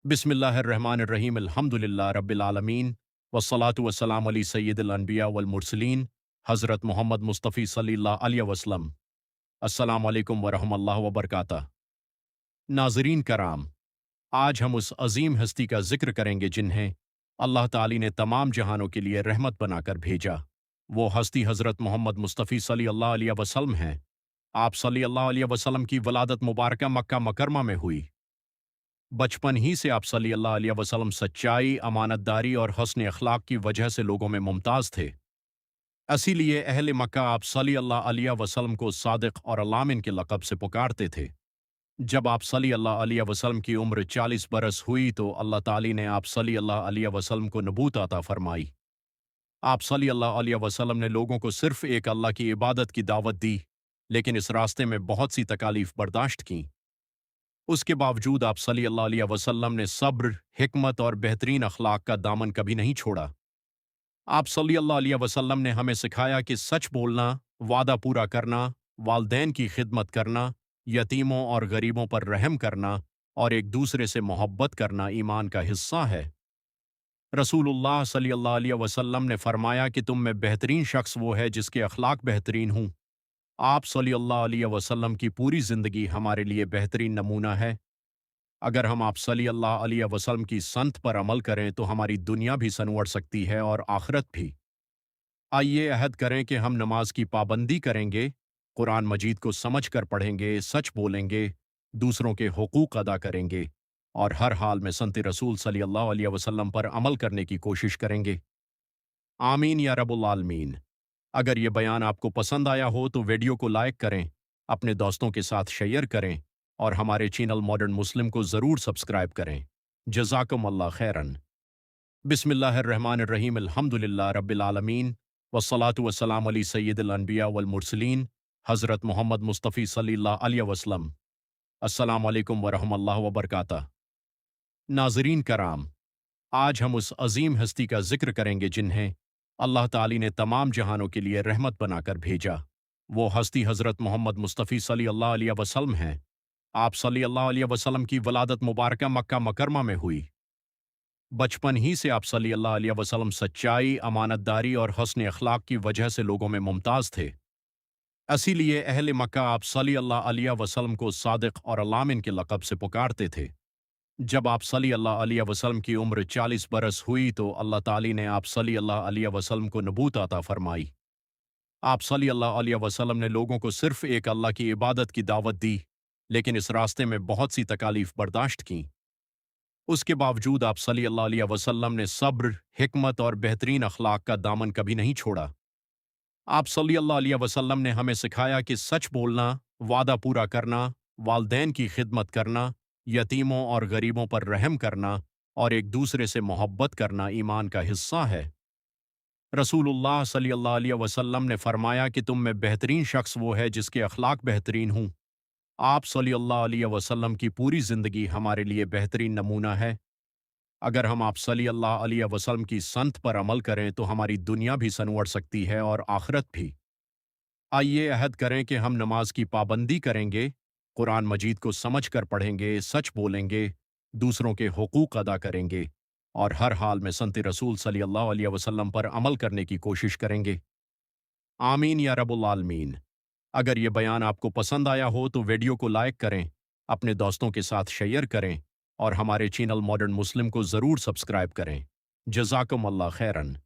बिस्मिल्लाहिर्रहमानिर्रहीम अल्हम्दुलिल्लाह रब्बिल आलमीन वस्सलातु वस्सलाम अली सय्यिदिल अनबिया वल मुरसलीन हज़रत मोहम्मद मुस्तफ़ी सल्लल्लाहु अलैहि वसल्लम। अस्सलामु अलैकुम वरहमतुल्लाहि वबरकातुहू। नाज़रीन कराम, आज हम उस अजीम हस्ती का जिक्र करेंगे जिन्हें अल्लाह ताली ने तमाम जहानों के लिए रहमत बनाकर भेजा। वो हस्ती हज़रत मोहम्मद मुस्तफ़ी सल्लल्लाहु अलैहि वसल्लम हैं। आप सल्लल्लाहु अलैहि वसल्लम की वलादत मुबारका मक्का मुकर्रमा में हुई। बचपन ही से आप सल्लल्लाहु अलैहि वसल्लम सच्चाई, अमानतदारी और हस्न अखलाक की वजह से लोगों में मुमताज़ थे। इसीलिए अहले मक्का आप सल्लल्लाहु अलैहि वसल्लम को सादिक और अल्लामीन के लक़ब से पुकारते थे। जब आप सल्लल्लाहु अलैहि वसल्लम की उम्र 40 बरस हुई तो अल्लाह ताली ने आप सल्लल्लाहु अलैहि वसल्लम को नबूवत अता फरमाई। आप सल्लल्लाहु अलैहि वसल्लम ने लोगों को सिर्फ एक अल्लाह की इबादत की दावत दी, लेकिन इस रास्ते में बहुत सी तकालीफ बर्दाश्त की। उसके बावजूद आप सल्लल्लाहु अलैहि वसल्लम ने सब्र, हिकमत और बेहतरीन अखलाक का दामन कभी नहीं छोड़ा। आप सल्लल्लाहु अलैहि वसल्लम ने हमें सिखाया कि सच बोलना, वादा पूरा करना, वालदैन की खिदमत करना, यतीमों और गरीबों पर रहम करना और एक दूसरे से मोहब्बत करना ईमान का हिस्सा है। रसूलुल्लाह सल्लल्लाहु अलैहि वसल्लम ने फरमाया कि तुम में बेहतरीन शख्स वो है जिसके अखलाक बेहतरीन हूँ। आप सल्लल्लाहु अलैहि वसल्लम की पूरी ज़िंदगी हमारे लिए बेहतरीन नमूना है। अगर हम आप सल्लल्लाहु अलैहि वसल्लम की संत पर अमल करें तो हमारी दुनिया भी संवर सकती है और आखिरत भी। आइए अहद करें कि हम नमाज की पाबंदी करेंगे, कुरान मजीद को समझ कर पढ़ेंगे, सच बोलेंगे, दूसरों के हुकूक अदा करेंगे और हर हाल में संत रसूल सल्लल्लाहु अलैहि वसल्लम पर अमल करने की कोशिश करेंगे। आमीन या रब्बुल आलमीन। अगर ये बयान आपको पसंद आया हो तो वीडियो को लाइक करें, अपने दोस्तों के साथ शेयर करें और हमारे चैनल मॉडर्न मुस्लिम को ज़रूर सब्सक्राइब करें। जज़ाकुम अल्लाह खैरन। बिस्मिल्लाहिर्रहमानिर्रहीम अल्हम्दुलिल्लाह रब्बिल आलमीन वस्सलातु वस्सलाम अली सय्यिदिल अनबिया वल मुरसलीन हज़रत मोहम्मद मुस्तफ़ी सल्लल्लाहु अलैहि वसल्लम। अस्सलामु अलैकुम वरहमतुल्लाहि वबरकातुहू। नाज़रीन कराम, आज हम उस अजीम हस्ती का जिक्र करेंगे जिन्हें अल्लाह ताली ने तमाम जहानों के लिए रहमत बनाकर भेजा। वो हस्ती हज़रत मोहम्मद मुस्तफ़ी सल्लल्लाहु अलैहि वसल्लम हैं। आप सल्लल्लाहु अलैहि वसल्लम की वलादत मुबारका मक्का मुकर्रमा में हुई। बचपन ही से आप सल्लल्लाहु अलैहि वसल्लम सच्चाई, अमानतदारी और हस्न अखलाक की वजह से लोगों में मुमताज़ थे। इसीलिए अहले मक्का आप सल्लल्लाहु अलैहि वसल्लम को सादिक और अल्लामीन के लक़ब से पुकारते थे। जब आप सल्लल्लाहु अलैहि वसल्लम की उम्र 40 बरस हुई तो अल्लाह ताली ने आप सल्लल्लाहु अलैहि वसल्लम को नबूवत अता फरमाई। आप सल्लल्लाहु अलैहि वसल्लम ने लोगों को सिर्फ एक अल्लाह की इबादत की दावत दी, लेकिन इस रास्ते में बहुत सी तकालीफ बर्दाश्त की। उसके बावजूद आप सल्लल्लाहु अलैहि वसल्लम ने सब्र, हिकमत और बेहतरीन अखलाक का दामन कभी नहीं छोड़ा। आप सल्लल्लाहु अलैहि वसल्लम ने हमें सिखाया कि सच बोलना, वादा पूरा करना, वालदैन की खिदमत करना, यतीमों और गरीबों पर रहम करना और एक दूसरे से मोहब्बत करना ईमान का हिस्सा है। रसूलुल्लाह सल्लल्लाहु अलैहि वसल्लम ने फरमाया कि तुम में बेहतरीन शख्स वो है जिसके अखलाक बेहतरीन हूँ। आप सल्लल्लाहु अलैहि वसल्लम की पूरी ज़िंदगी हमारे लिए बेहतरीन नमूना है। अगर हम आप सल्लल्लाहु अलैहि वसल्लम की संत पर अमल करें तो हमारी दुनिया भी संवर सकती है और आखिरत भी। आइए अहद करें कि हम नमाज की पाबंदी करेंगे, कुरान मजीद को समझ कर पढ़ेंगे, सच बोलेंगे, दूसरों के हुकूक अदा करेंगे और हर हाल में संत रसूल सल्लल्लाहु अलैहि वसल्लम पर अमल करने की कोशिश करेंगे। आमीन या रब्बुल आलमीन। अगर ये बयान आपको पसंद आया हो तो वीडियो को लाइक करें, अपने दोस्तों के साथ शेयर करें और हमारे चैनल मॉडर्न मुस्लिम को ज़रूर सब्सक्राइब करें। जज़ाकुम अल्लाह खैरन।